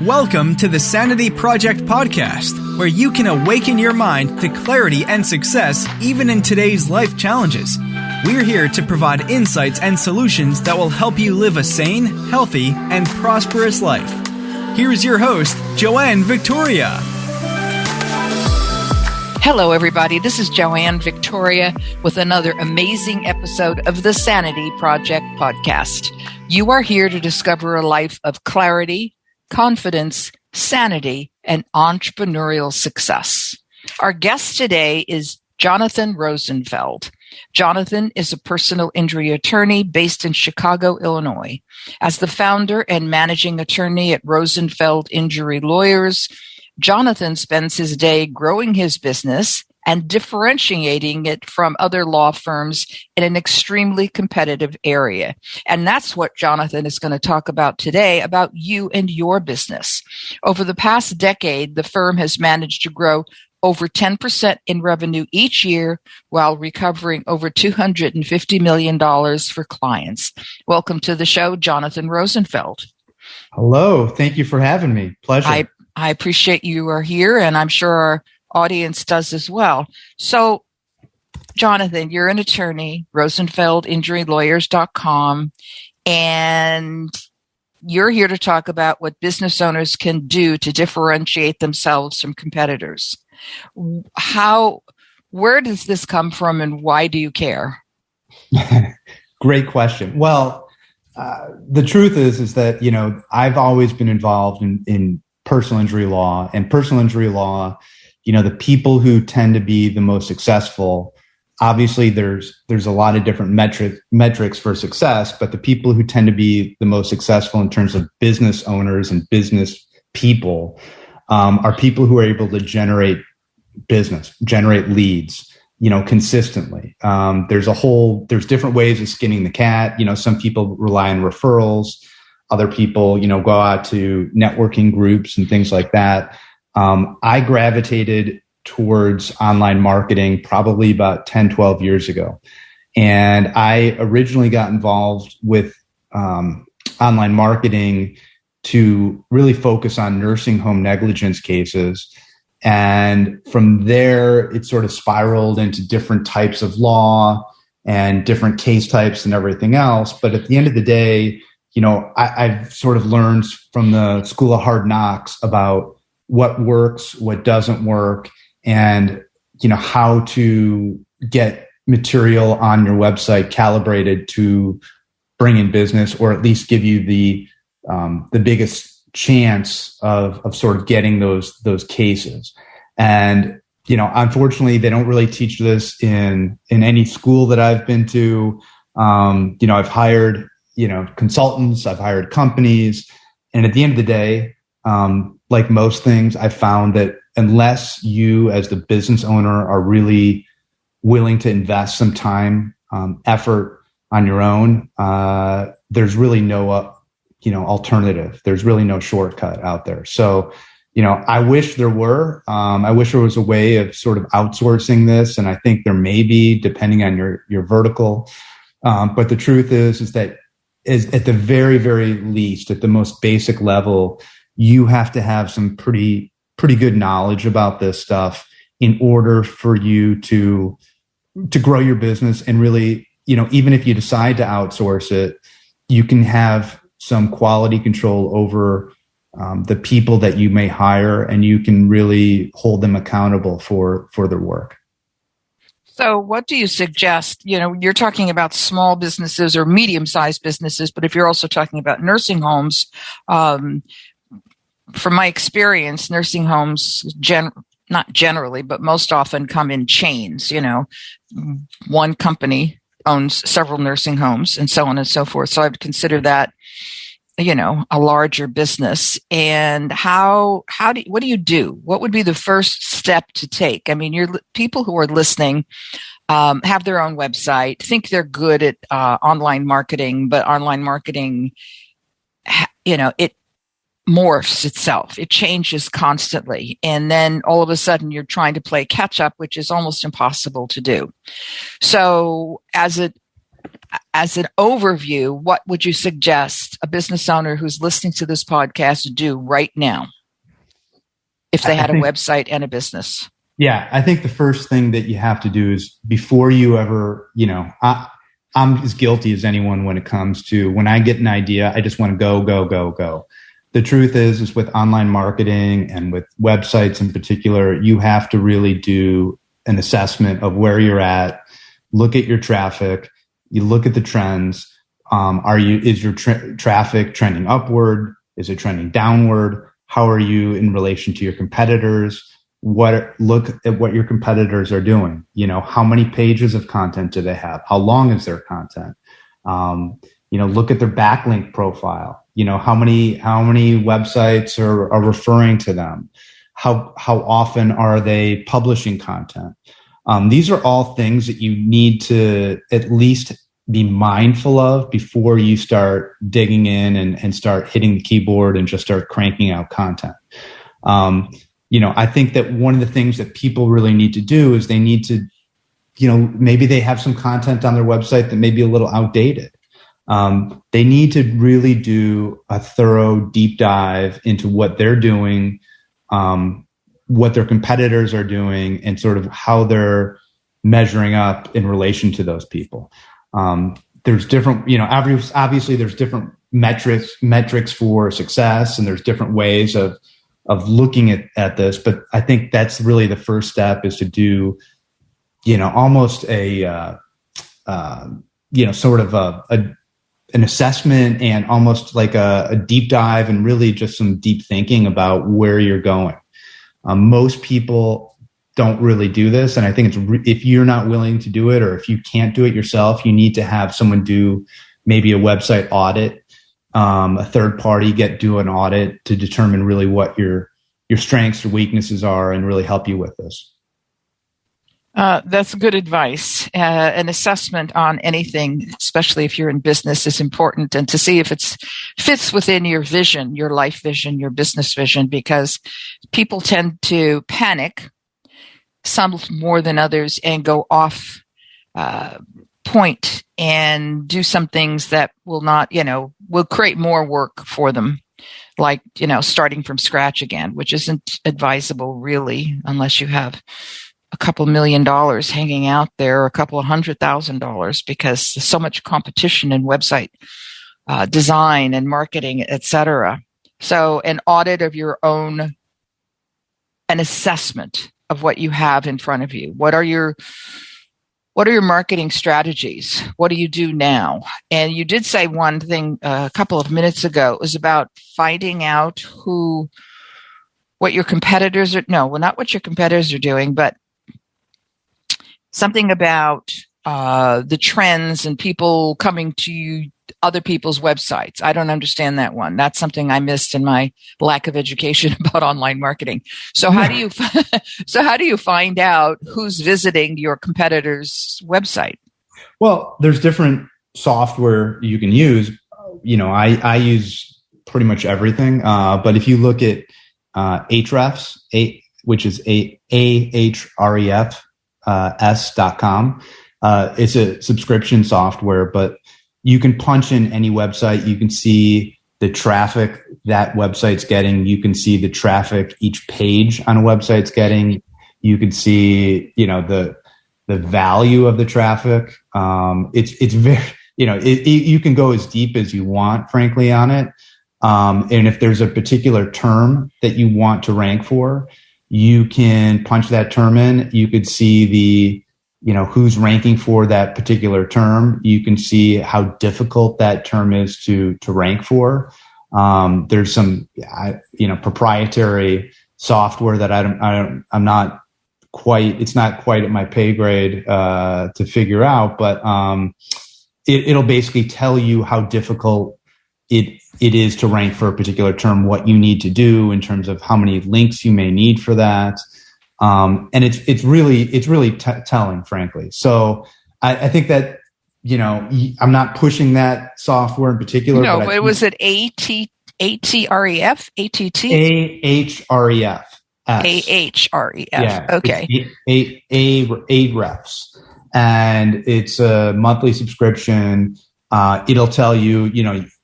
Welcome to the Sanity Project podcast, where you can awaken your mind to clarity and success even in today's life challenges. We're here to provide insights and solutions that will help you live a sane, healthy, and prosperous life. Here's your host, Joanne Victoria. Hello, everybody. This is Joanne Victoria with another amazing episode of the Sanity Project podcast. You are here to discover a life of clarity, confidence, sanity, and entrepreneurial success. Our guest today is Jonathan Rosenfeld. Jonathan is a personal injury attorney based in Chicago, Illinois. As the founder and managing attorney at Rosenfeld Injury Lawyers, Jonathan spends his day growing his business and differentiating it from other law firms in an extremely competitive area. And that's what Jonathan is going to talk about today, about you and your business. Over the past decade, the firm has managed to grow over 10% in revenue each year while recovering over $250 million for clients. Welcome to the show, Jonathan Rosenfeld. Hello. Thank you for having me. Pleasure. I appreciate you are here, and I'm sure our audience does as well. So, Jonathan, you're an attorney, RosenfeldInjuryLawyers.com, and you're here to talk about what business owners can do to differentiate themselves from competitors. Where does this come from, and why do you care? Great question. Well, the truth is that, I've always been involved in personal injury law, and personal injury law, the people who tend to be the most successful, obviously there's a lot of different metrics for success, but the people who tend to be the most successful in terms of business owners and business people are people who are able to generate business, generate leads, consistently. There's different ways of skinning the cat. Some people rely on referrals. Other people, go out to networking groups and things like that. I gravitated towards online marketing probably about 10, 12 years ago. And I originally got involved with online marketing to really focus on nursing home negligence cases. And from there, it sort of spiraled into different types of law and different case types and everything else. But at the end of the day, I've sort of learned from the school of hard knocks about what works, what doesn't work, and, how to get material on your website calibrated to bring in business, or at least give you the biggest chance of sort of getting those cases. And, unfortunately, they don't really teach this in any school that I've been to. I've hired consultants, I've hired companies. And at the end of the day, like most things, I found that unless you as the business owner are really willing to invest some time, effort on your own, there's really no, alternative. There's really no shortcut out there. So, I wish there were. I wish there was a way of sort of outsourcing this. And I think there may be, depending on your vertical. But the truth is that at the very, very least, at the most basic level, you have to have some pretty good knowledge about this stuff in order for you to grow your business. And really, even if you decide to outsource it, you can have some quality control over the people that you may hire, and you can really hold them accountable for their work. So what do you suggest? You're talking about small businesses or medium-sized businesses, but if you're also talking about nursing homes, from my experience, nursing homes, not generally, but most often come in chains. One company owns several nursing homes and so on and so forth. So I would consider that, a larger business. And what do you do? What would be the first step to take? I mean, people who are listening have their own website, think they're good at online marketing, but online marketing, it morphs itself. It changes constantly. And then all of a sudden you're trying to play catch up, which is almost impossible to do. So as as an overview, what would you suggest a business owner who's listening to this podcast do right now if they had a website and a business? Yeah, I think the first thing that you have to do is before you ever, I'm as guilty as anyone when it comes to when I get an idea, I just want to go, go, go, go. The truth is with online marketing and with websites in particular, you have to really do an assessment of where you're at, look at your traffic, you look at the trends. Is your traffic trending upward? Is it trending downward? How are you in relation to your competitors? Look at what your competitors are doing. How many pages of content do they have? How long is their content? Look at their backlink profile. How many websites are referring to them? How often are they publishing content? These are all things that you need to at least be mindful of before you start digging in and start hitting the keyboard and just start cranking out content. I think that one of the things that people really need to do is they need to, maybe they have some content on their website that may be a little outdated. They need to really do a thorough deep dive into what they're doing, what their competitors are doing, and sort of how they're measuring up in relation to those people. There's different, obviously there's different metrics for success, and there's different ways of looking at this. But I think that's really the first step, is to do, almost a, sort of an assessment and almost like a deep dive, and really just some deep thinking about where you're going. Most people don't really do this. And I think if you're not willing to do it, or if you can't do it yourself, you need to have someone do maybe a website audit, a third party do an audit to determine really what your strengths or weaknesses are, and really help you with this. That's good advice. An assessment on anything, especially if you're in business, is important, and to see if it fits within your vision, your life vision, your business vision, because people tend to panic, some more than others, and go off point and do some things that will not, will create more work for them, like, starting from scratch again, which isn't advisable really, unless you have a couple $1 million hanging out there, or a couple of $100,000, because there's so much competition in website design and marketing, etc. So an audit of your own, an assessment of what you have in front of you. What are your marketing strategies? What do you do now? And you did say one thing a couple of minutes ago. It was about finding out what your competitors are. No, well, not what your competitors are doing, but something about the trends and people coming to other people's websites. I don't understand that one. That's something I missed in my lack of education about online marketing. So how do you find out who's visiting your competitor's website? Well, there's different software you can use. I use pretty much everything. But if you look at Ahrefs, which is Ahrefs.com, it's a subscription software, but you can punch in any website. You can see the traffic that website's getting. You can see the traffic each page on a website's getting. You can see, the value of the traffic. It's very, you can go as deep as you want, frankly, on it. And if there's a particular term that you want to rank for, you can punch that term in. You could see who's ranking for that particular term. You can see how difficult that term is to rank for. There's some, proprietary software that I'm not quite, it's not quite at my pay grade, to figure out, but, it'll basically tell you how difficult it is to rank for a particular term, what you need to do in terms of how many links you may need for that. And it's really telling, frankly. So I think that, I'm not pushing that software in particular. No, but was it ATREF? ATT? Ahref. Ahref. Yeah, Okay. Ahrefs. and it's a monthly subscription. It'll tell you,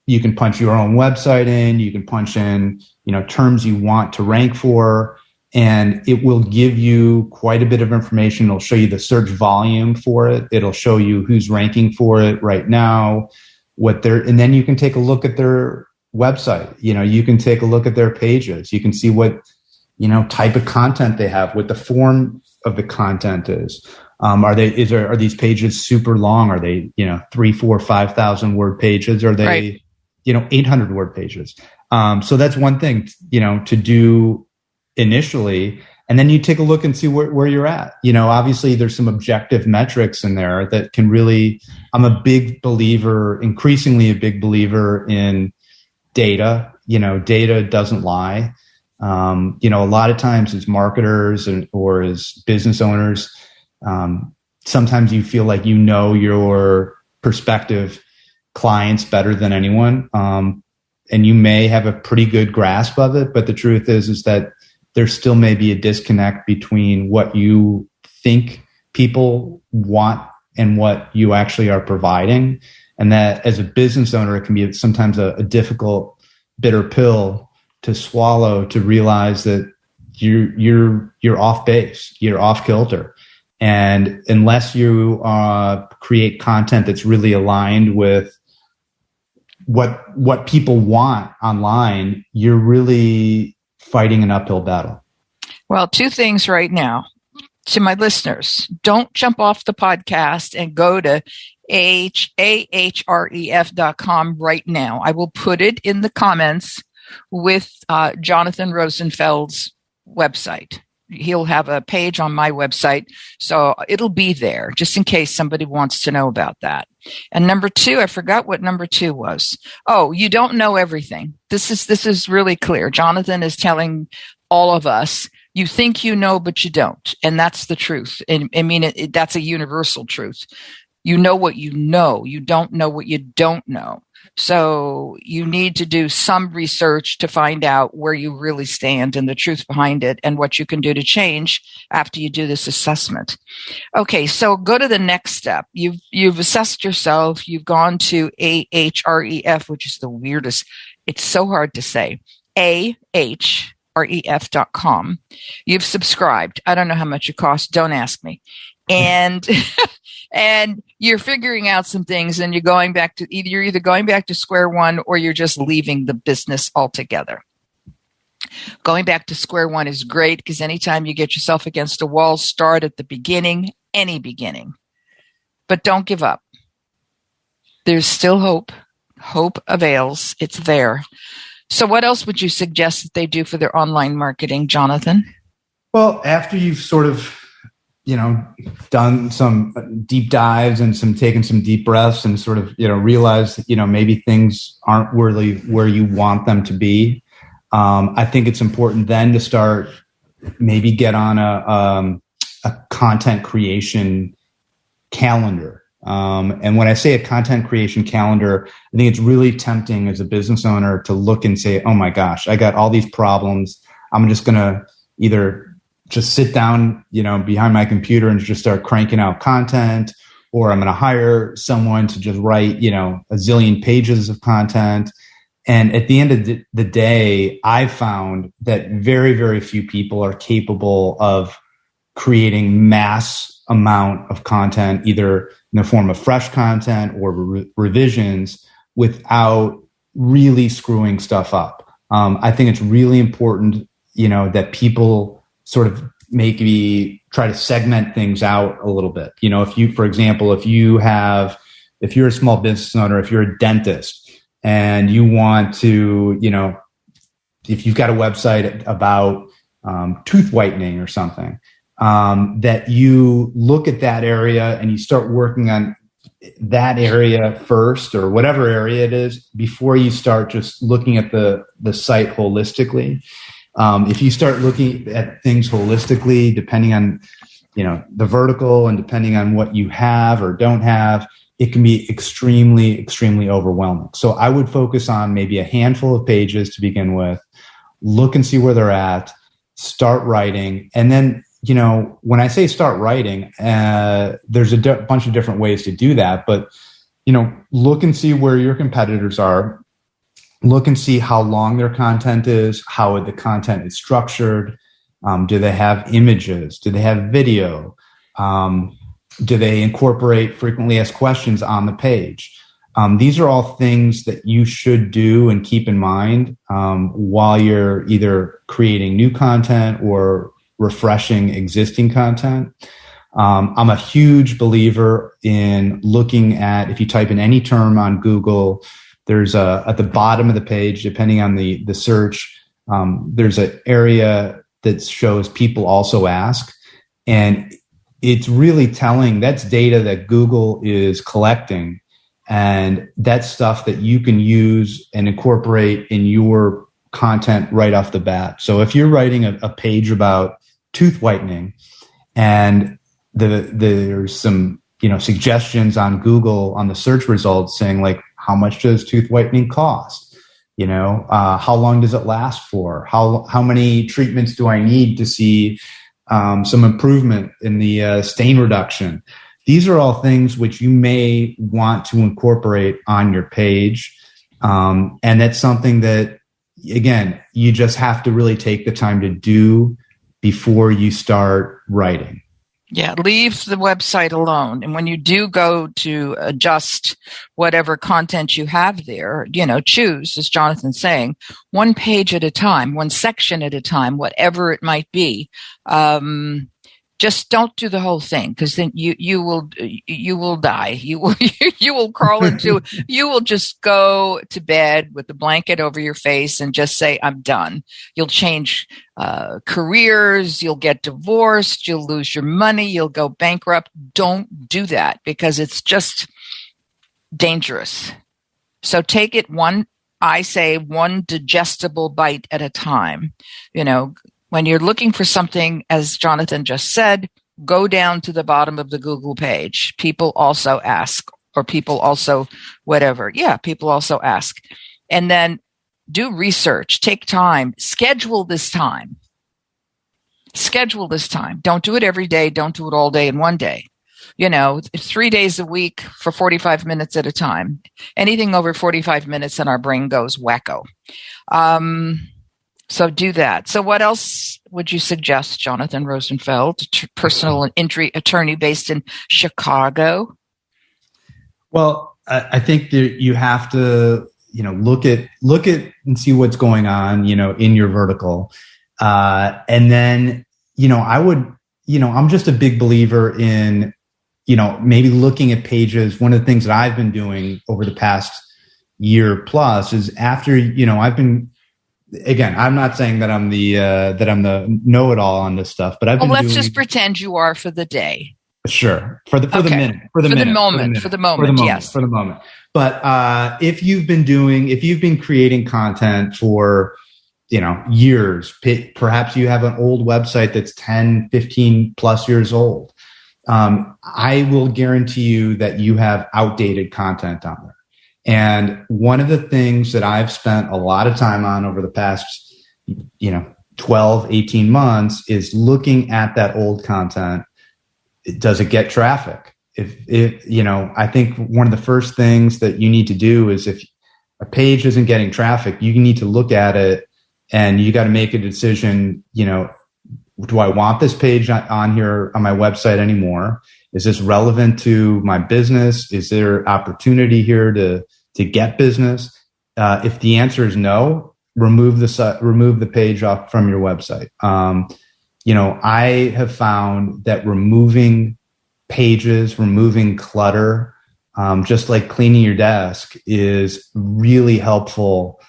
you can punch your own website in, you can punch in, terms you want to rank for, and it will give you quite a bit of information. It'll show you the search volume for it. It'll show you who's ranking for it right now, and then you can take a look at their website. You can take a look at their pages. You can see what, type of content they have, what the form of the content is. Are these pages super long? Are they, 3, 4, 5,000 word pages? Are they, right. 800 word pages? So that's one thing, to do initially. And then you take a look and see where you're at. Obviously there's some objective metrics in there that can really, I'm increasingly a big believer in data. Data doesn't lie. A lot of times as marketers or as business owners, sometimes you feel like your prospective clients better than anyone, and you may have a pretty good grasp of it, but the truth is that there still may be a disconnect between what you think people want and what you actually are providing, and that as a business owner, it can be sometimes a difficult, bitter pill to swallow, to realize that you're off base, you're off kilter. And unless you create content that's really aligned with what people want online, you're really fighting an uphill battle. Well, two things right now to my listeners. Don't jump off the podcast and go to ahref.com right now. I will put it in the comments with Jonathan Rosenfeld's website. He'll have a page on my website, so it'll be there just in case somebody wants to know about that. And number two, I forgot what number two was. Oh, you don't know everything. This is really clear. Jonathan is telling all of us, you think you know, but you don't. And that's the truth. And I mean, that's a universal truth. You know what you know. You don't know what you don't know. So you need to do some research to find out where you really stand and the truth behind it and what you can do to change after you do this assessment. Okay, so go to the next step. You've assessed yourself. You've gone to AHREF, which is the weirdest. It's so hard to say. AHREF.com. You've subscribed. I don't know how much it costs. Don't ask me. And and you're figuring out some things, and you're either going back to square one or you're just leaving the business altogether. Going back to square one is great because anytime you get yourself against a wall, start at the beginning, any beginning. But don't give up. There's still hope. Hope avails. It's there. So what else would you suggest that they do for their online marketing, Jonathan? Well, after you've sort of done some deep dives and taken some deep breaths and sort of, realized, maybe things aren't really where you want them to be. I think it's important then to start, maybe get on a content creation calendar. And when I say a content creation calendar, I think it's really tempting as a business owner to look and say, oh my gosh, I got all these problems. I'm just going to either just sit down, behind my computer and just start cranking out content, or I'm going to hire someone to just write, a zillion pages of content. And at the end of the day, I've found that very, very few people are capable of creating mass amount of content, either in the form of fresh content or revisions, without really screwing stuff up. I think it's really important, that people sort of maybe try to segment things out a little bit. If you, for example, if you're a small business owner, if you're a dentist and you want to, if you've got a website about tooth whitening or something, that you look at that area and you start working on that area first, or whatever area it is, before you start just looking at the site holistically. If you start looking at things holistically, depending on, the vertical and depending on what you have or don't have, it can be extremely, extremely overwhelming. So I would focus on maybe a handful of pages to begin with, look and see where they're at, start writing, and then when I say start writing, there's a bunch of different ways to do that. But, look and see where your competitors are. Look and see how long their content is, how the content is structured. Do they have images? Do they have video? Do they incorporate frequently asked questions on the page? These are all things that you should do and keep in mind while you're either creating new content or refreshing existing content. I'm a huge believer in looking at, if you type in any term on Google, there's at the bottom of the page, depending on the search, there's an area that shows people also ask. And it's really telling, that's data that Google is collecting. And that's stuff that you can use and incorporate in your content right off the bat. So if you're writing a page about tooth whitening and there's some, suggestions on Google on the search results saying like, how much does tooth whitening cost? How long does it last for? How many treatments do I need to see some improvement in the stain reduction? These are all things which you may want to incorporate on your page. And that's something that, again, you just have to really take the time to do before you start writing. Yeah, leave the website alone. And when you do go to adjust whatever content you have there, choose, as Jonathan's saying, one page at a time, one section at a time, whatever it might be. Just don't do the whole thing, because then you will die. You will crawl into, you will just go to bed with a blanket over your face and just say, I'm done. You'll change careers, you'll get divorced, you'll lose your money, you'll go bankrupt. Don't do that, because it's just dangerous. So take it one digestible bite at a time. When you're looking for something, as Jonathan just said, go down to the bottom of the Google page. People also ask, or people also whatever. Yeah, people also ask. And then do research, take time, schedule this time. Don't do it every day. Don't do it all day in one day. It's 3 days a week for 45 minutes at a time. Anything over 45 minutes and our brain goes wacko. So do that. So what else would you suggest, Jonathan Rosenfeld, personal injury attorney based in Chicago? Well, I think that you have to, look at and see what's going on, in your vertical. And then, I would, I'm just a big believer in, maybe looking at pages. One of the things that I've been doing over the past year plus is after, I've been, again, I'm not saying that I'm the know-it-all on this stuff, but let's just pretend you are for the day. Sure, for the moment, yes, for the moment. But if you've been creating content for years, perhaps you have an old website that's 10, 15 plus years old, I will guarantee you that you have outdated content on there. And one of the things that I've spent a lot of time on over the past, 12, 18 months is looking at that old content. Does it get traffic? I think one of the first things that you need to do is, if a page isn't getting traffic, you need to look at it and you got to make a decision. Do I want this page on here on my website anymore? Is this relevant to my business? Is there opportunity here to get business? If the answer is no, remove the page off from your website. I have found that removing pages, removing clutter, just like cleaning your desk, is really helpful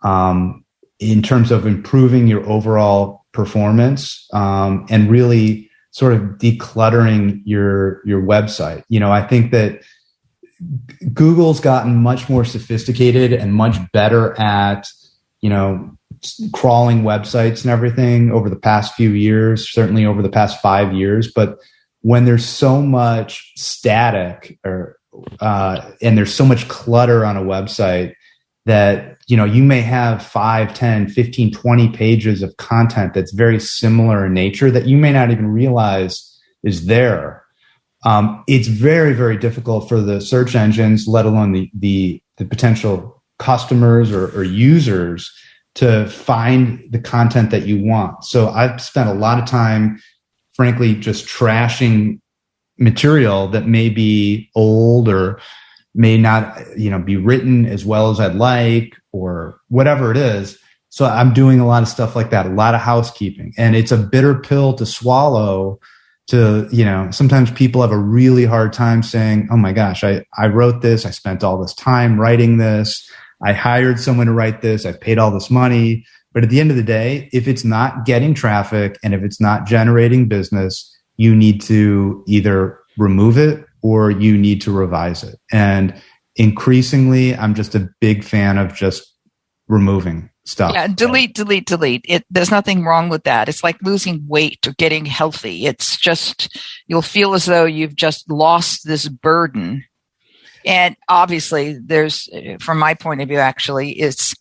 in terms of improving your overall performance and really sort of decluttering your website. I think that Google's gotten much more sophisticated and much better at, crawling websites and everything over the past few years, certainly over the past 5 years. But when there's so much static and there's so much clutter on a website, that, you may have 5, 10, 15, 20 pages of content that's very similar in nature that you may not even realize is there. It's very, very difficult for the search engines, let alone the potential customers or users, to find the content that you want. So I've spent a lot of time, frankly, just trashing material that may be old or may not, be written as well as I'd like, or whatever it is. So I'm doing a lot of stuff like that, a lot of housekeeping. And it's a bitter pill to swallow. Sometimes people have a really hard time saying, oh my gosh, I wrote this. I spent all this time writing this. I hired someone to write this. I've paid all this money. But at the end of the day, if it's not getting traffic and if it's not generating business, you need to either remove it or you need to revise it. And increasingly, I'm just a big fan of just removing stuff. Yeah, delete. There's nothing wrong with that. It's like losing weight or getting healthy. It's just, you'll feel as though you've just lost this burden. And obviously, there's, from my point of view, actually, it's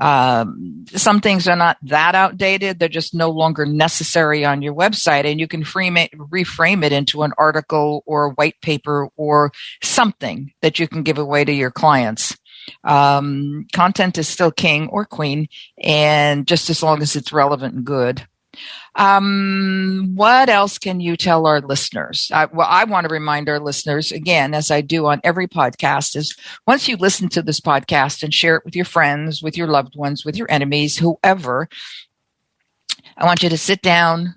some things are not that outdated. They're just no longer necessary on your website, and you can reframe it into an article or a white paper or something that you can give away to your clients. Content is still king or queen, and just as long as it's relevant and good. What else can you tell our listeners? I want to remind our listeners, again, as I do on every podcast, is once you listen to this podcast and share it with your friends, with your loved ones, with your enemies, whoever, I want you to sit down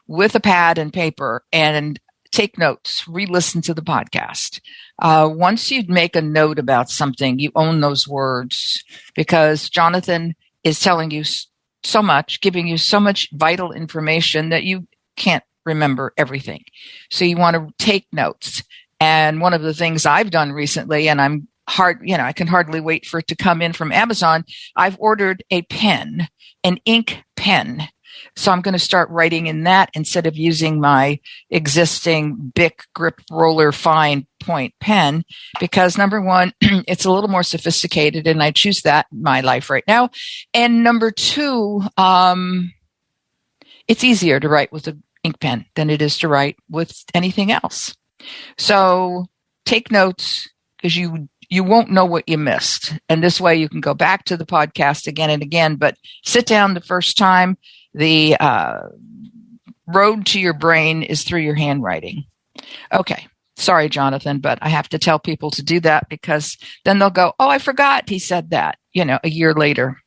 with a pad and paper and take notes, re-listen to the podcast. Once you make a note about something, you own those words, because Jonathan is telling you so much, giving you so much vital information that you can't remember everything. So you want to take notes. And one of the things I've done recently, and I can hardly wait for it to come in from Amazon, I've ordered a pen, an ink pen. So I'm going to start writing in that instead of using my existing Bic Grip Roller Fine Point pen, because number one, it's a little more sophisticated and I choose that in my life right now. And number two, it's easier to write with an ink pen than it is to write with anything else. So take notes, because you won't know what you missed. And this way you can go back to the podcast again and again, but sit down the first time. The road to your brain is through your handwriting. Okay. Sorry, Jonathan, but I have to tell people to do that, because then they'll go, oh, I forgot he said that, a year later.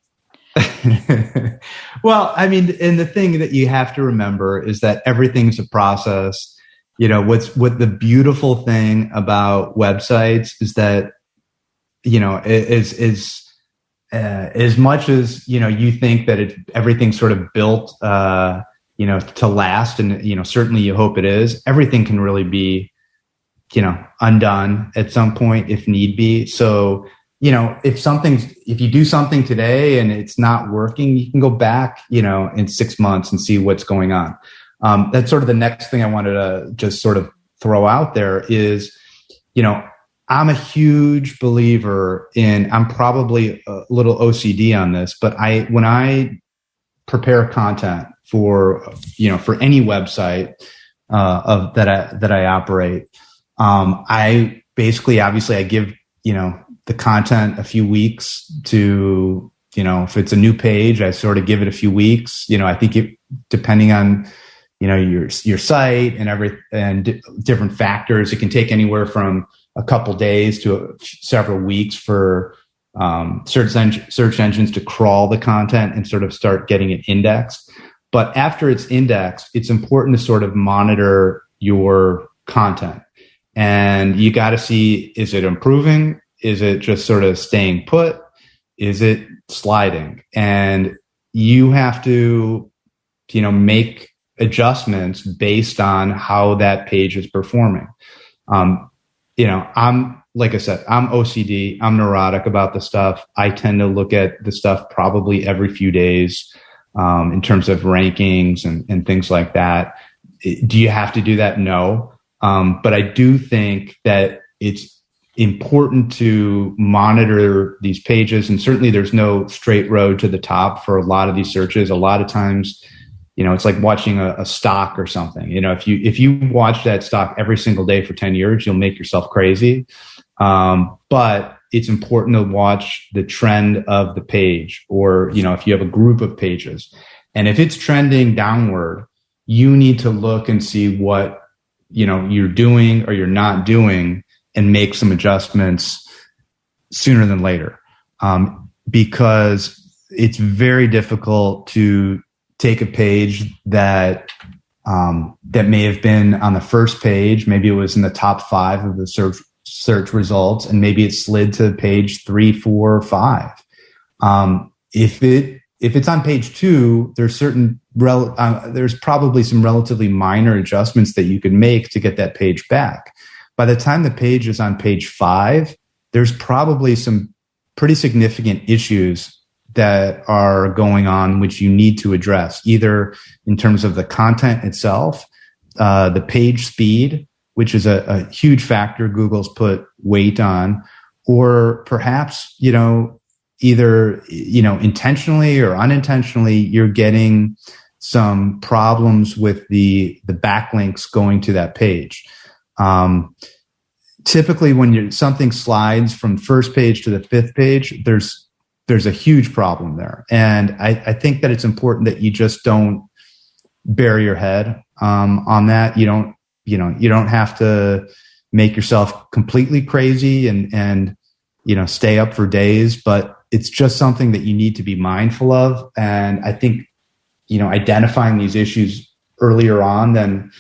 Well, I mean, and the thing that you have to remember is that everything's a process. What the beautiful thing about websites is that, as much as, you think that everything's sort of built, to last, and, certainly you hope it is, everything can really be, undone at some point if need be. So, if you do something today and it's not working, you can go back, in 6 months and see what's going on. That's sort of the next thing I wanted to just sort of throw out there is, I'm a huge believer in, I'm probably a little OCD on this, but when I prepare content for any website, that I operate, I basically, obviously I give, the content a few weeks to, if it's a new page, I sort of give it a few weeks. I think depending on, your site and different factors, it can take anywhere from a couple days to several weeks for search engines to crawl the content and sort of start getting it indexed. But after it's indexed, it's important to sort of monitor your content. And you got to see, is it improving? Is it just sort of staying put? Is it sliding? And you have to, make adjustments based on how that page is performing. Like I said, I'm OCD. I'm neurotic about the stuff. I tend to look at the stuff probably every few days, in terms of rankings and things like that. Do you have to do that? No. But I do think that it's important to monitor these pages. And certainly there's no straight road to the top for a lot of these searches. A lot of times, it's like watching a stock or something. If you watch that stock every single day for 10 years, you'll make yourself crazy. But it's important to watch the trend of the page, or, if you have a group of pages. And if it's trending downward, you need to look and see what, you're doing or you're not doing, and make some adjustments sooner than later. Because it's very difficult to take a page that may have been on the first page. Maybe it was in the top 5 of the search results, and maybe it slid to page 3, 4, or 5. If it's on page 2, there's probably some relatively minor adjustments that you could make to get that page back. By the time the page is on page 5, there's probably some pretty significant issues that are going on, which you need to address, either in terms of the content itself, the page speed, which is a huge factor Google's put weight on, or perhaps, either, intentionally or unintentionally, you're getting some problems with the backlinks going to that page. Typically, when something slides from first page to the 5th page, there's a huge problem there. And I think that it's important that you just don't bury your head on that. You don't have to make yourself completely crazy and stay up for days, but it's just something that you need to be mindful of. And I think, identifying these issues earlier on than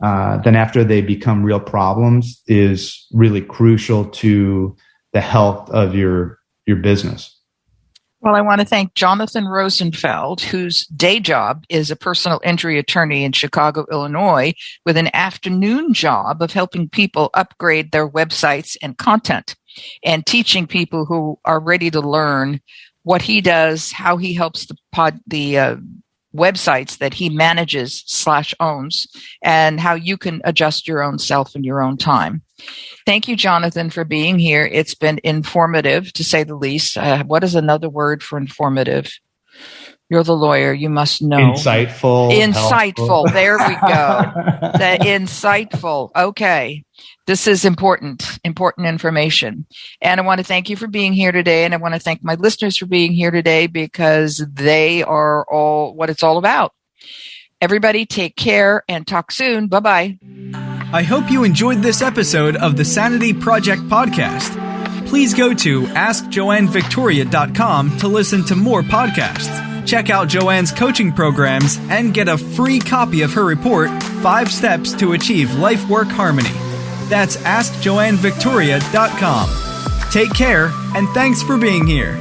after they become real problems is really crucial to the health of your business. Well, I want to thank Jonathan Rosenfeld, whose day job is a personal injury attorney in Chicago, Illinois, with an afternoon job of helping people upgrade their websites and content, and teaching people who are ready to learn what he does, how he helps the websites that he manages / owns, and how you can adjust your own self in your own time. Thank you, Jonathan, for being here. It's been informative, to say the least. What is another word for informative? You're the lawyer. You must know. Insightful. Helpful. There we go. The insightful. Okay. This is important information. And I want to thank you for being here today. And I want to thank my listeners for being here today, because they are all what it's all about. Everybody take care and talk soon. Bye-bye. I hope you enjoyed this episode of the Sanity Project podcast. Please go to AskJoanneVictoria.com to listen to more podcasts. Check out Joanne's coaching programs and get a free copy of her report, 5 Steps to Achieve Life-Work Harmony. That's AskJoanneVictoria.com. Take care, and thanks for being here.